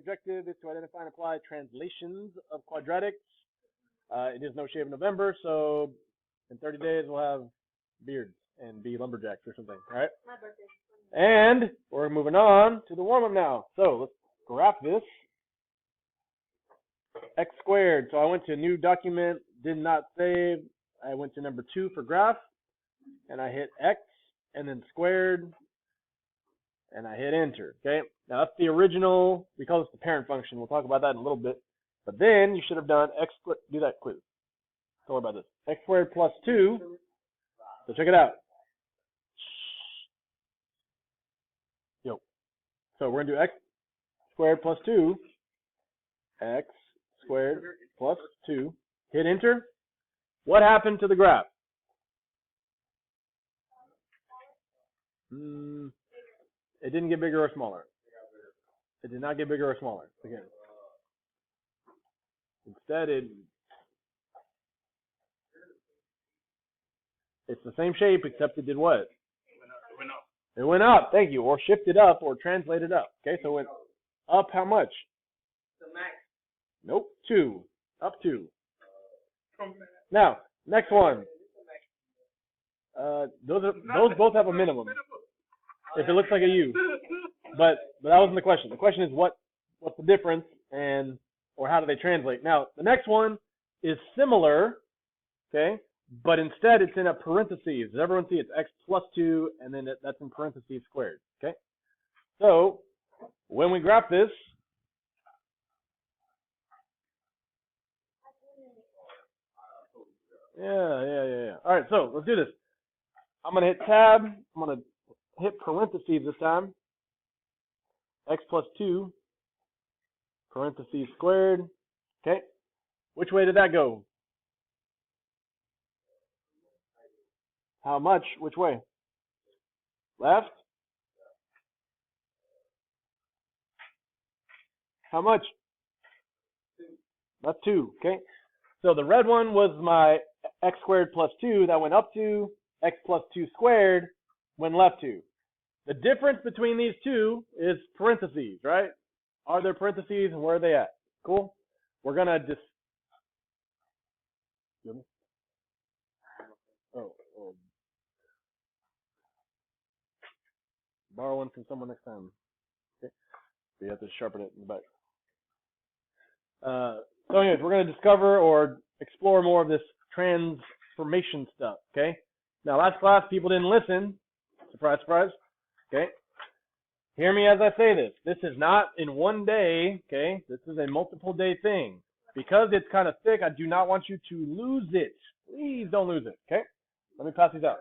objective is to identify and apply translations of quadratics. It is No Shave November, so in 30 days we'll have beards and be lumberjacks or something, all right? My birthday. And we're moving on to the warm-up now. So let's graph this. X squared. So I went to new document, did not save. I went to number 2 for graph, and I hit X, and then squared, and I hit enter, okay? Now that's the original, we call this the parent function. We'll talk about that in a little bit. But then you should have done X, do that quiz. Don't worry about this. X squared plus 2, so check it out. Yo. So we're gonna do X squared plus 2, X squared plus 2, hit enter. What happened to the graph? It didn't get bigger or smaller. It did not get bigger or smaller. Again. Instead, it's the same shape, except it did what? It went up. It went up. Thank you. Or shifted up, or translated up. Okay, so it went up how much? The max. Nope, 2. Up 2. Now, next one. Those both have a minimum. If it looks like a U. But that wasn't the question. The question is what's the difference or how do they translate? Now, the next one is similar, okay, but instead it's in a parentheses. Does everyone see it's X plus 2, and then that's in parentheses squared, okay? So, when we graph this, yeah. All right, so let's do this. I'm going to hit tab. I'm going to hit parentheses this time. X plus 2, parentheses squared. Okay. Which way did that go? How much? Which way? Left? How much? That's 2. Okay. So the red one was my X squared plus 2. That went up 2. X plus 2 squared went left 2. The difference between these two is parentheses, right? Are there parentheses and where are they at? Cool? We're going to just... Borrow one from someone next time. Okay. So you have to sharpen it in the back. So anyways, we're going to discover or explore more of this transformation stuff, okay? Now, last class, people didn't listen. Surprise, surprise. Okay? Hear me as I say this. This is not in one day, okay? This is a multiple day thing. Because it's kind of thick, I do not want you to lose it. Please don't lose it, okay? Let me pass these out.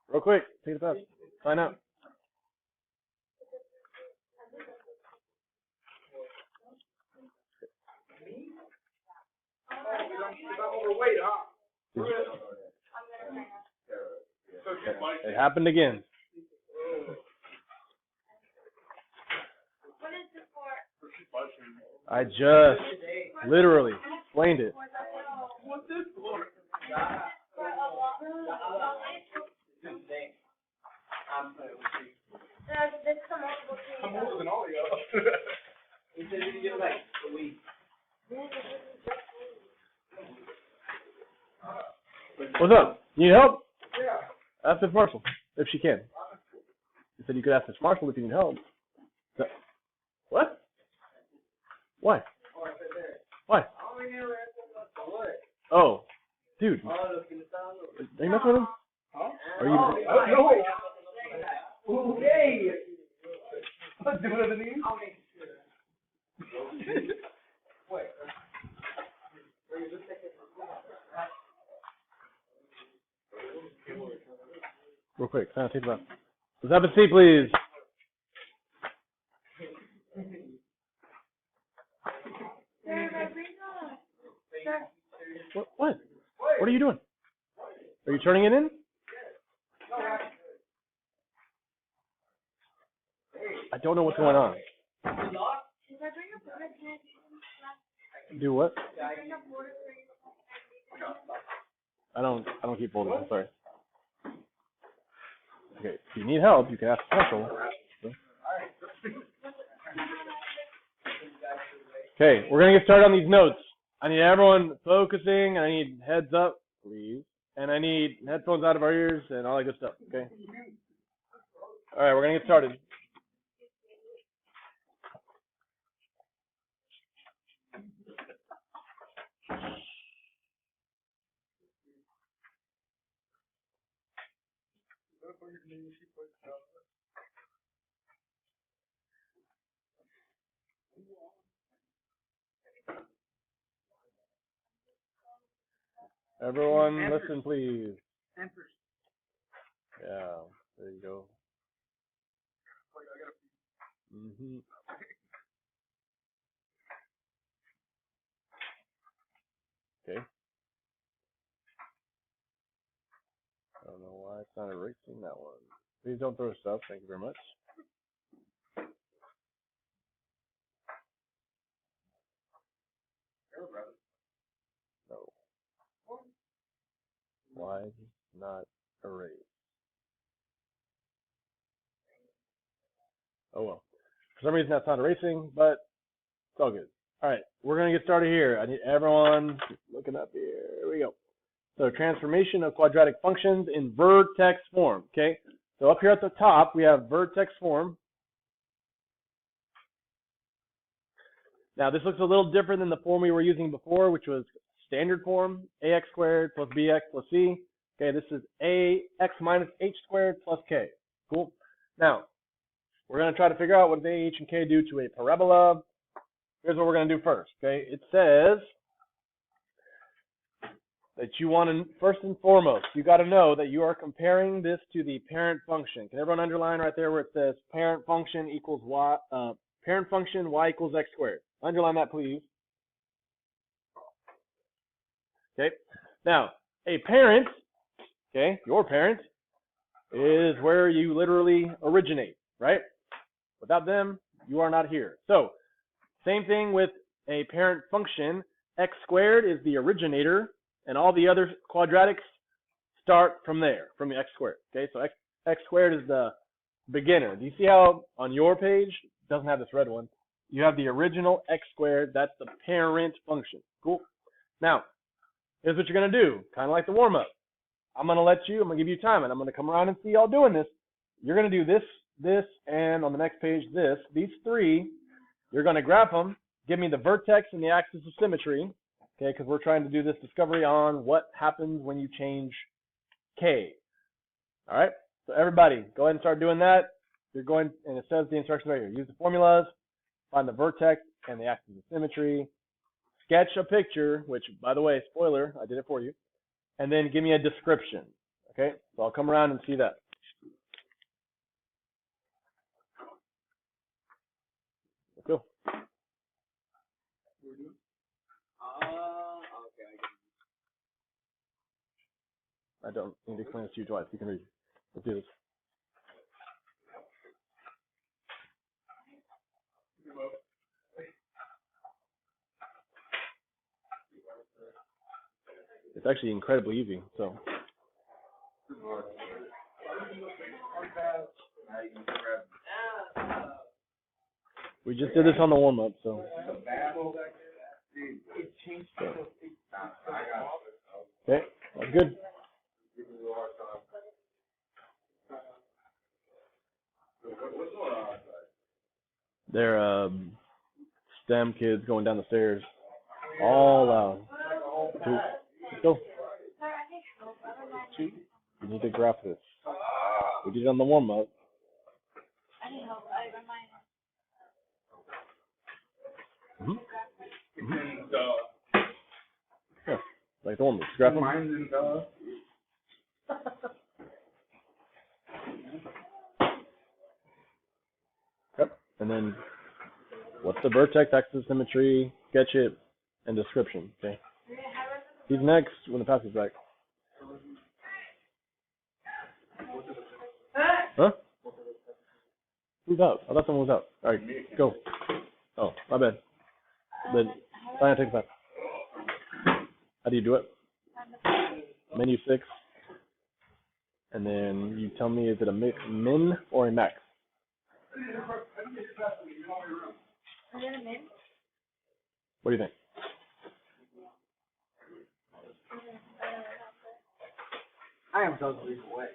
Real quick, take it fast. Sign out. It happened again. What is this for? I just literally explained it. What's this for? I'm older than all of y'all. He said you get like a week. What's up? You need help? Yeah. Ask Miss Marshall, if she can. You said you could ask Miss Marshall if you need help. What? Why? Why? Oh, dude. Are you messing with him? Huh? Are you? No way. Okay. Do it underneath. Wait. Real quick, take it out. Let's have a seat, please. What? What are you doing? Are you turning it in? I don't know what's going on. Do what? I don't keep folders. I'm sorry. Okay, if you need help, you can ask Marshall. Okay, we're going to get started on these notes. I need everyone focusing, and I need heads up, please. And I need headphones out of our ears and all that good stuff, okay? All right, we're going to get started. Everyone, listen, please. Yeah, there you go. Okay. I don't know why it's not erasing that one. Please don't throw stuff. Thank you very much. No. Why is it not erased? Oh well. For some reason that's not erasing, but it's all good. All right, we're going to get started here. I need everyone looking up here. Here we go. So transformation of quadratic functions in vertex form, okay? So up here at the top, we have vertex form. Now, this looks a little different than the form we were using before, which was standard form, ax squared plus bx plus c. Okay, this is ax minus h squared plus k. Cool. Now, we're going to try to figure out what a, h, and k do to a parabola. Here's what we're going to do first, okay? It says that you want to, first and foremost, you got to know that you are comparing this to the parent function. Can everyone underline right there where it says parent function equals y, parent function y equals x squared? Underline that, please. Okay. Now, a parent, okay, your parent, is where you literally originate, right? Without them, you are not here. So, same thing with a parent function. X squared is the originator, and all the other quadratics start from there, from the x squared. Okay, so x squared is the beginner. Do you see how on your page, it doesn't have this red one, you have the original x squared, that's the parent function. Cool. Now, here's what you're going to do, kind of like the warm-up. I'm going to give you time, and I'm going to come around and see y'all doing this. You're going to do this, and on the next page, this. These three, you're going to graph them, give me the vertex and the axis of symmetry, okay, because we're trying to do this discovery on what happens when you change k. All right, so everybody, go ahead and start doing that. You're going, and it says the instructions right here. Use the formulas, find the vertex and the axis of symmetry, sketch a picture, which, by the way, spoiler, I did it for you, and then give me a description, okay? So I'll come around and see that. Cool. I don't need to explain this to you twice. You can read. Let's do this. It's actually incredibly easy, so. We just did this on the warm-up, so. Okay, that's good. They're STEM kids going down the stairs. All out. Let's go. You need to graph this. We did it on the warm-up. Yeah, like the warm-up. Graph them. Yep. And then, what's the vertex, axis, symmetry, sketch it, and description. Okay. He's next when the pass is back. Huh? Who's out? I thought someone was out. All right, go. Oh, my bad. But fine, take a pass. How do you do it? Menu 6. And then you tell me, is it a min or a max? Is it a min? What do you think? I am totally wet.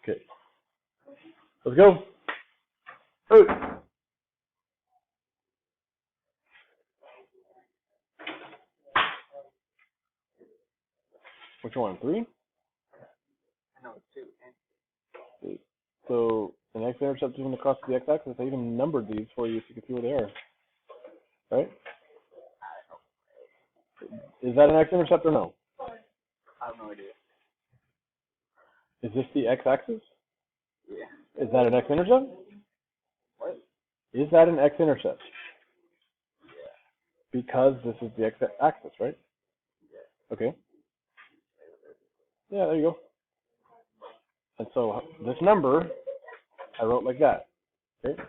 Okay. Let's go. Oh. Which one? 3? No, it's 2. So an x-intercept is going to cross the x-axis. I even numbered these for you so you can see where they are. Right? Is that an x-intercept or no? I have no idea. Is this the x-axis? Yeah. Is that an x-intercept? What? Is that an x-intercept? Yeah. Because this is the x-axis, right? Yeah. Okay. Yeah, there you go. And so this number, I wrote like that. Okay?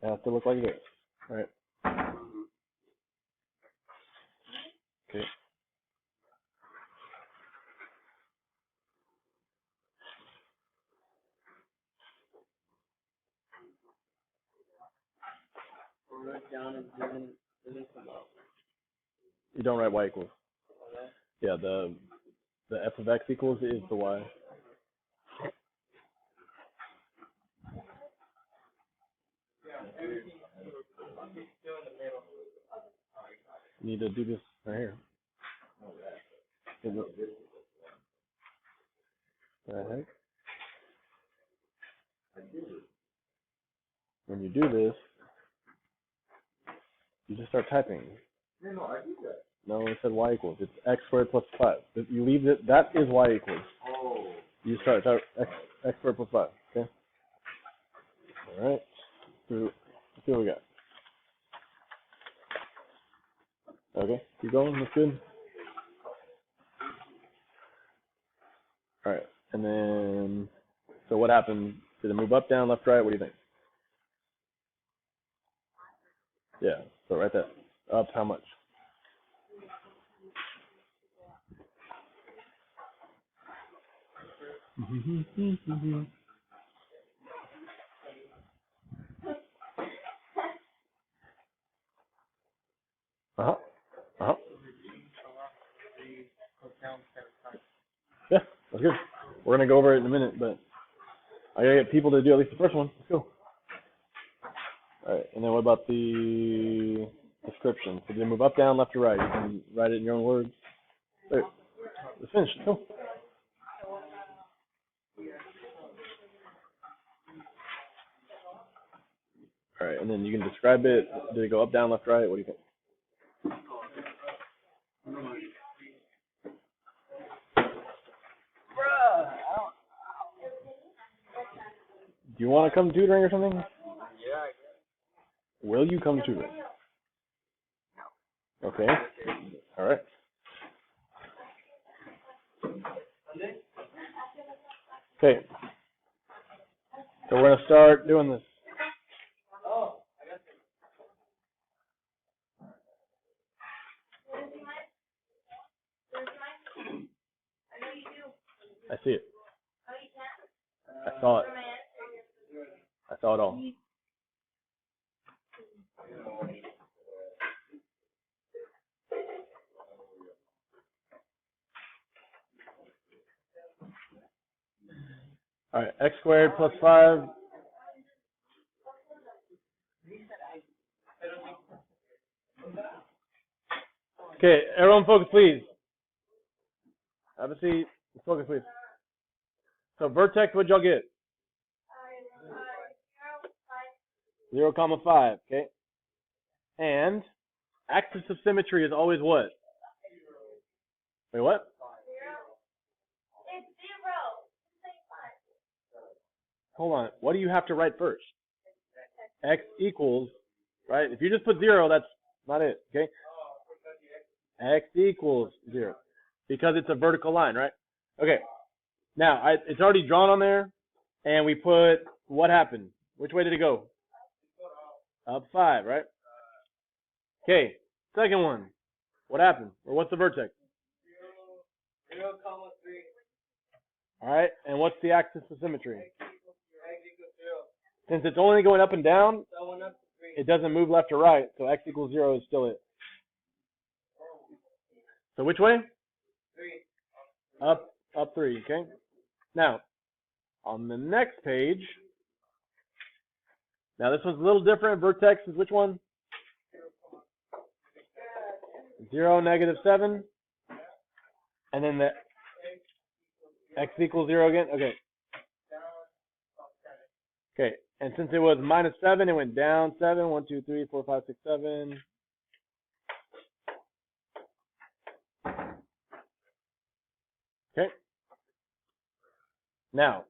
It has to look like this. Right? Okay. Write down and then come up. You don't write y equals. Yeah, the f of x equals is the y. You need to do this right here. What the heck? When you do this, you just start typing. No, I do that. No, it said y equals. It's x squared plus 5. If you leave it, that is y equals. Oh. You start x squared plus 5. Okay? Alright. Let's see what we got. Okay, keep going. That's good. Alright, and then, so what happened? Did it move up, down, left, right? What do you think? Yeah, so right there. Up how much? Uh-huh. Uh-huh. Yeah, that's good. We're going to go over it in a minute, but I got to get people to do at least the first one. Let's go. All right, and then what about the description? So do you move up, down, left, or right? You can write it in your own words. There. Let's finish. Go. All right, and then you can describe it. Did it go up, down, left, right? What do you think? Do you want to come tutoring or something? Yeah, I guess. Will you come tutoring? Okay. All right. Okay. So we're going to start doing this. Oh, I got it. I see it. I saw it. I saw it all. All right, x squared plus 5. Okay, everyone focus, please. Have a seat. Focus, please. So vertex, what'd y'all get? 0, 5, okay? And axis of symmetry is always what? Wait, what? It's 0. Hold on. What do you have to write first? X equals, right? If you just put 0, that's not it, okay? X equals 0. Because it's a vertical line, right? Okay. Now, it's already drawn on there, and we put, what happened? Which way did it go? Up 5, right? Okay, second one. What happened? Or what's the vertex? 0, 3. All right, and what's the axis of symmetry? X equals 0. Since it's only going up and down, So 1 up to 3. it doesn't move left or right, so x equals 0 is still it. So which way? 3. Up 3, okay? Now, on the next page, now this one's a little different. Vertex is which one? 0, -7. And then the x equals 0 again? Okay. Okay, and since it was -7, it went down 7. 1, 2, 3, 4, 5, 6, 7. Okay. Now,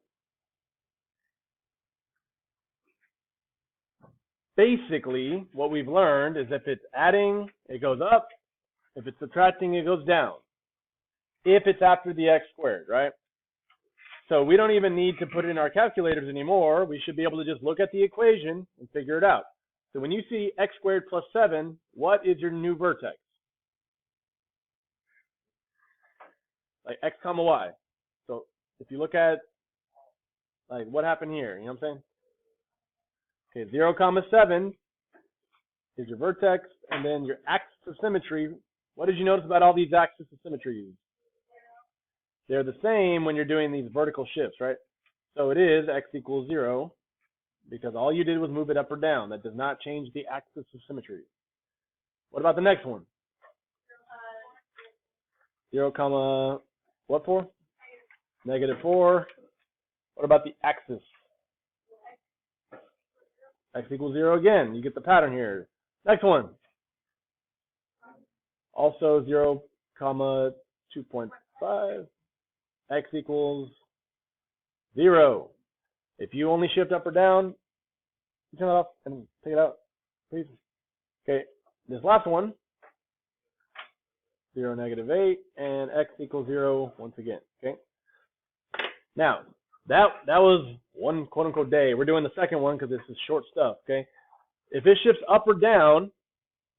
basically, what we've learned is if it's adding, it goes up. If it's subtracting, it goes down. If it's after the x squared, right? So we don't even need to put it in our calculators anymore. We should be able to just look at the equation and figure it out. So when you see x squared plus 7, what is your new vertex? Like x comma y. So if you look at, like, what happened here, you know what I'm saying? Okay, 0, 7 is your vertex, and then your axis of symmetry. What did you notice about all these axes of symmetries? They're the same when you're doing these vertical shifts, right? So it is x equals 0 because all you did was move it up or down. That does not change the axis of symmetry. What about the next one? 0, comma, what for? -4. What about the axis? X equals 0 again. You get the pattern here. Next one. Also 0, comma, 2.5. X equals 0. If you only shift up or down, turn it off and take it out, please. Okay, this last one, 0, -8, and x equals 0 once again. Okay. Now, that was one quote-unquote day. We're doing the second one because this is short stuff. Okay. If it shifts up or down,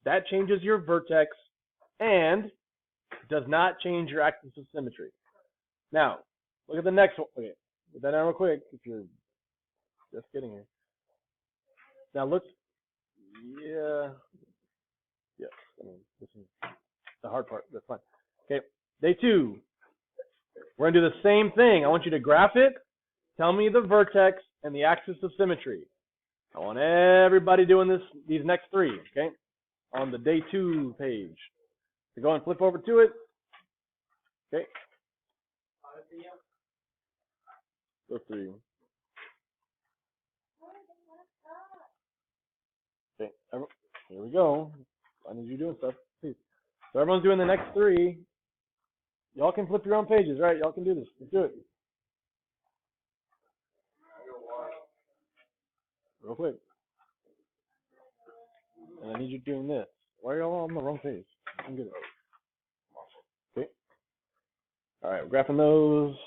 that changes your vertex and does not change your axis of symmetry. Now, look at the next one. Okay, get that down real quick if you're just getting here. Now look, yes. I mean, this is the hard part. That's fine. Okay, day 2. We're gonna do the same thing. I want you to graph it. Tell me the vertex and the axis of symmetry. I want everybody doing these next 3. Okay, on the day 2 page. So go and flip over to it. Okay. Go 3. Okay, here we go. I need you doing stuff, please. So everyone's doing the next 3. Y'all can flip your own pages, right? Y'all can do this. Let's do it. Real quick. And I need you doing this. Why are y'all on the wrong page? I'm good. Okay. All right, we're graphing those.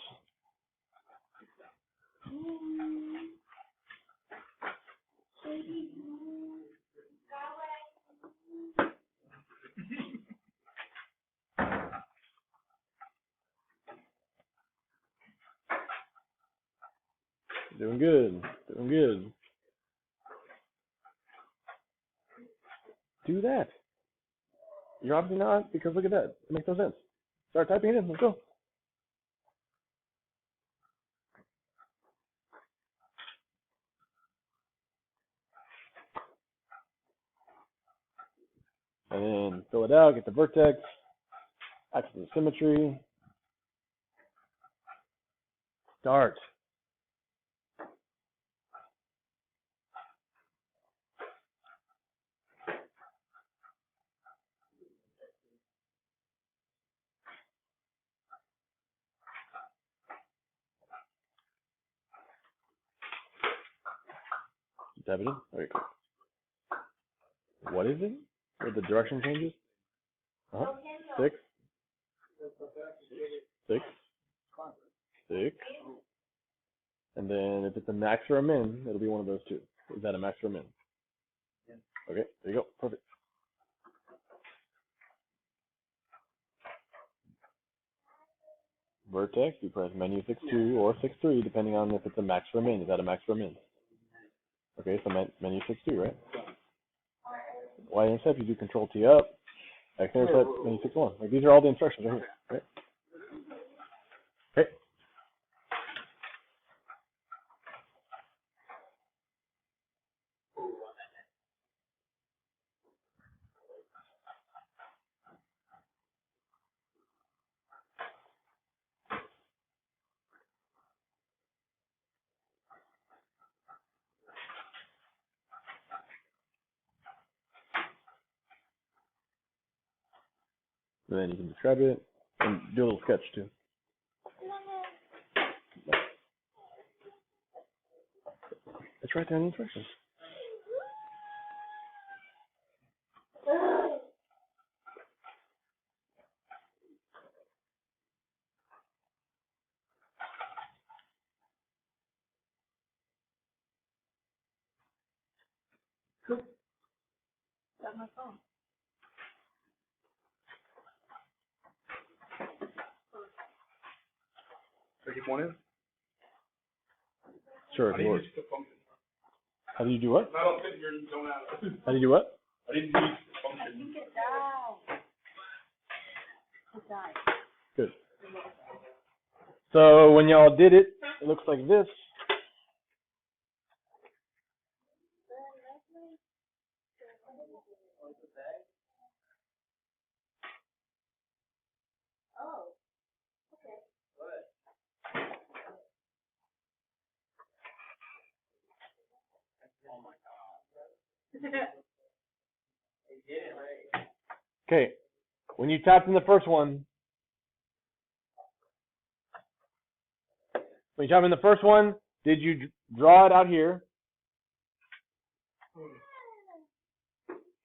Doing good. Doing good. Do that. You're obviously not, because look at that. It makes no sense. Start typing it in. Let's go. And then fill it out, get the vertex, axis of symmetry. Start. Type it in. Okay, cool. What is it? Where the direction changes? 6. 6. 6. And then if it's a max or a min, it'll be one of those two. Is that a max or a min? Okay, there you go. Perfect. vertex, you press menu 6-2 or 6-3, depending on if it's a max or a min. Is that a max or a min? Okay, so menu 6-2, right? Y intercept, you do control T up. X intercept, menu 6-1. Like, these are all the instructions right here, right? Okay. And then you can describe it and do a little sketch too. It's right there in the instructions. Got my phone. So keep one in? Sure, I it didn't works. use the function. How do you do what? I don't think you're going out. How do you do what? I didn't use the I function. think it died. It died. Good. So when y'all did it, it looks like this. Oh, okay. Okay. When you tapped in the first one, did you draw it out here?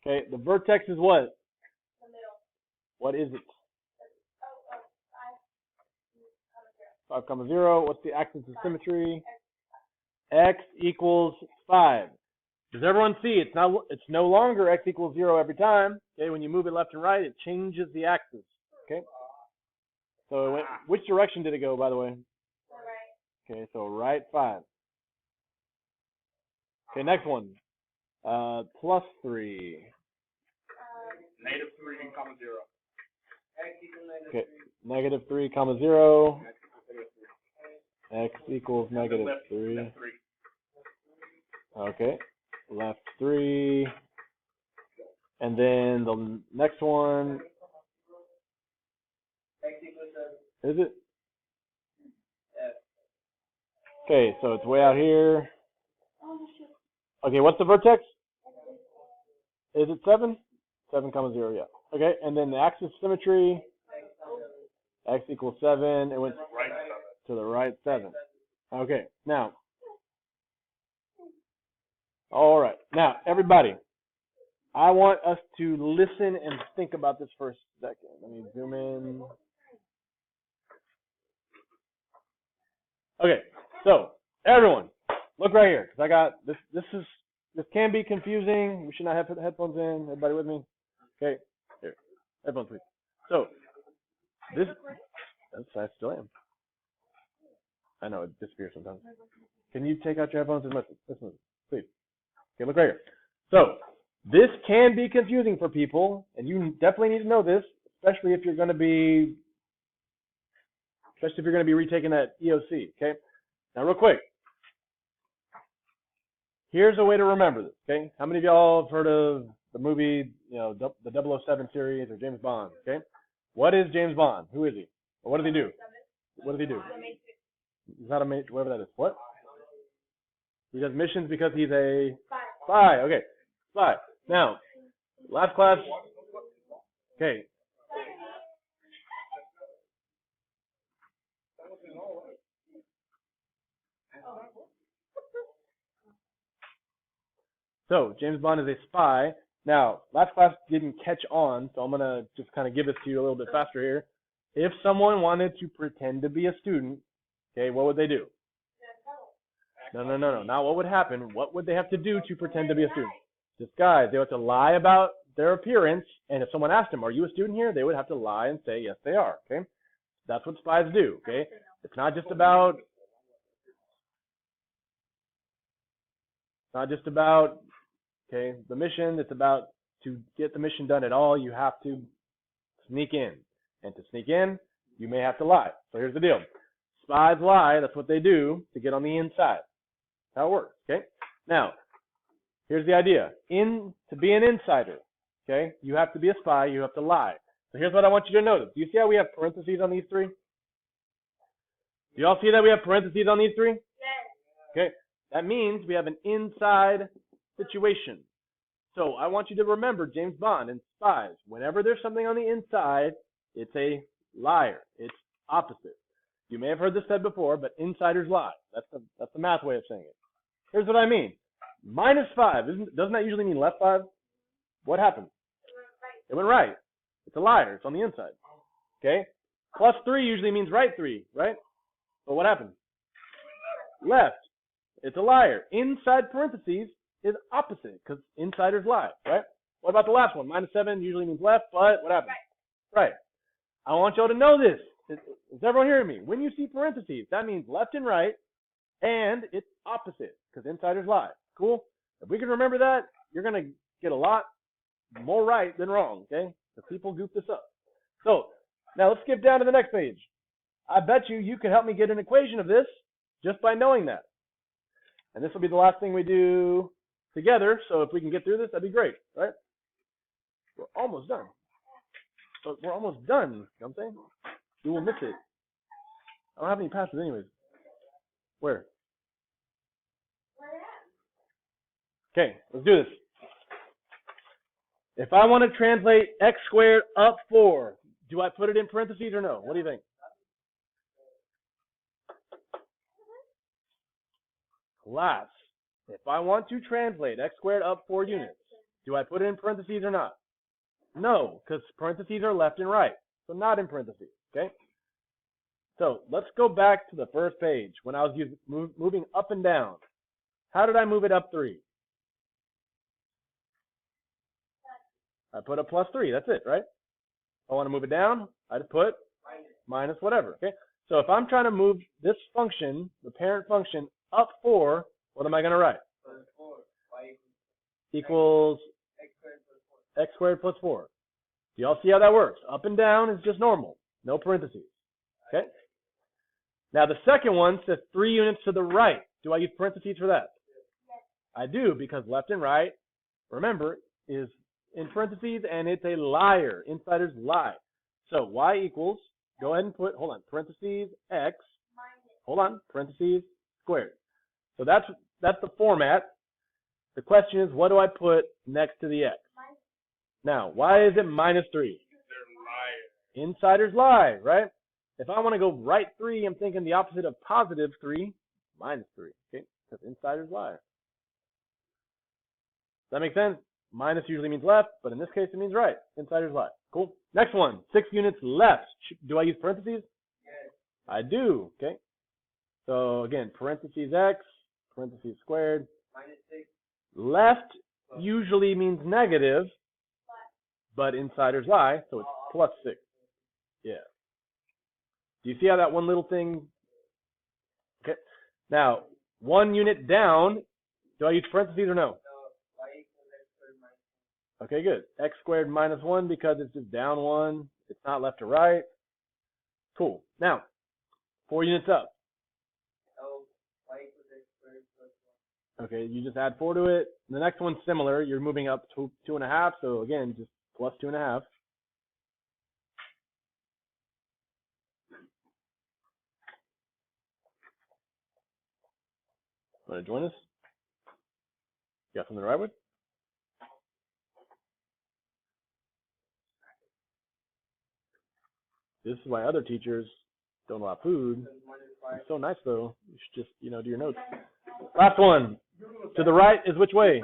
Okay. The vertex is what? The middle. What is it? Oh, 5, 0. What's the axis of symmetry? X equals 5. Does everyone see? It's no longer x equals 0 every time. Okay, when you move it left and right, it changes the axis. Okay. So which direction did it go, by the way? right. Okay, so right 5. Okay, next one. Plus 3. Negative 3, comma 0. Okay, negative 3, comma 0. X equals negative Left 3. 3. Okay, left 3. And then the next one. Is it? Okay, so it's way out here. Okay, what's the vertex? Is it 7? 7, comma 0, yeah. Okay, and then the axis of symmetry. X equals 7. It went Right. to the right 7. Okay, now. All right, now everybody, I want us to listen and think about this for a second. Let me zoom in. Okay, so everyone, look right here, because I got this. This can be confusing. We should not have headphones in. Everybody with me? Okay, here, headphones, please. So this, I still am. I know it disappears sometimes. Can you take out your headphones and listen, please? Okay, look right here. So this can be confusing for people, and you definitely need to know this, especially if you're going to be retaking that EOC. Okay. Now, real quick, here's a way to remember this. Okay. How many of y'all have heard of the movie, the 007 series or James Bond? Okay. What is James Bond? Who is he? Or what does he do? What does he do? He's not a mate, whatever that is. What? He does missions because he's a spy. Okay, spy. Now, last class. Okay. So, James Bond is a spy. Now, last class didn't catch on, so I'm going to just kind of give this to you a little bit faster here. If someone wanted to pretend to be a student, okay, what would they do? No. Now, what would happen? What would they have to do to pretend to be a student? Disguise. They would have to lie about their appearance, and if someone asked them, are you a student here? They would have to lie and say, yes, they are, okay? That's what spies do, okay? It's not just about okay, the mission. It's about to get the mission done at all, you have to sneak in. And to sneak in, you may have to lie. So here's the deal. Spies lie. That's what they do to get on the inside. That's how it works, okay? Now, here's the idea. To be an insider, okay, you have to be a spy. You have to lie. So here's what I want you to notice. Do you see how we have parentheses on these three? Do you all see that we have parentheses on these three? Yes. Okay. That means we have an inside situation. So I want you to remember James Bond and spies. Whenever there's something on the inside, it's a liar. It's opposite. You may have heard this said before, but insiders lie. That's the math way of saying it. Here's what I mean. -5, doesn't that usually mean left 5? What happened? It went right. It's a liar. It's on the inside. Okay? +3 usually means right 3, right? But what happened? Left. It's a liar. Inside parentheses is opposite because insiders lie, right? What about the last one? -7 usually means left, but what happened? Right. I want y'all to know this. Is everyone hearing me? When you see parentheses, that means left and right, and it's opposite because insiders lie. Cool? If we can remember that, you're going to get a lot more right than wrong, okay? Because people goof this up. So, now let's skip down to the next page. I bet you can help me get an equation of this just by knowing that. And this will be the last thing we do together, so if we can get through this, that'd be great, right? We're almost done. So we're almost done, you know what I'm saying? You will miss it. I don't have any passes anyways. Where? Okay, let's do this. If I want to translate x squared up 4, do I put it in parentheses or no? What do you think? Class, if I want to translate x squared up 4 units, do I put it in parentheses or not? No, because parentheses are left and right, so not in parentheses, okay? So let's go back to the first page when I was moving up and down. How did I move it up 3? I put a +3, that's it, right? If I want to move it down, I just put minus whatever, okay? So if I'm trying to move this function, the parent function, up 4, what am I going to write? Equals x squared plus 4. Do y'all see how that works? Up and down is just normal, no parentheses, okay? Now the second one says 3 units to the right. Do I use parentheses for that? I do, because left and right, remember, is in parentheses, and it's a liar. Insiders lie. So y equals, go ahead and put, hold on, parentheses x, hold on, parentheses squared. So that's the format. The question is, what do I put next to the x? Now, why is it -3? Insiders lie, right? If I want to go right 3, I'm thinking the opposite of +3, -3, okay? Because insiders lie. Does that make sense? Minus usually means left, but in this case it means right. Insiders lie. Cool. Next one, 6 units left. Do I use parentheses? Yes. I do, okay? So again, parentheses x, parentheses squared. -6. Left usually means negative, but insiders lie, so it's +6. Yeah. Do you see how that one little thing? Okay. Now, 1 unit down, do I use parentheses or no? Okay, good. X squared minus 1 because it's just down 1. It's not left to right. Cool. Now, 4 units up. Okay, you just add 4 to it. The next one's similar. You're moving up to 2.5. So again, just plus 2.5. Want to join us? You got something to write with? This is why other teachers don't allow food. It's so nice though. You should just, do your notes. Last one. To the right is which way?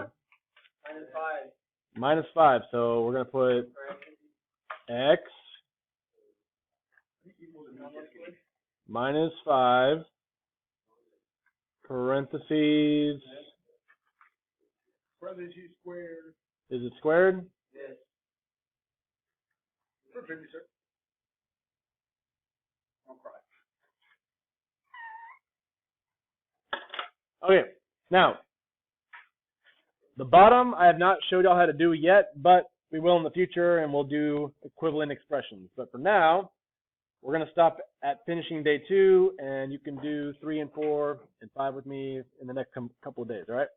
-5. So we're going to put x -5 parentheses. Squared. Is it squared? Yes. Perfect, sir. Okay, now, the bottom I have not showed y'all how to do yet, but we will in the future, and we'll do equivalent expressions. But for now, we're going to stop at finishing day 2, and you can do 3 and 4 and 5 with me in the next couple of days, all right?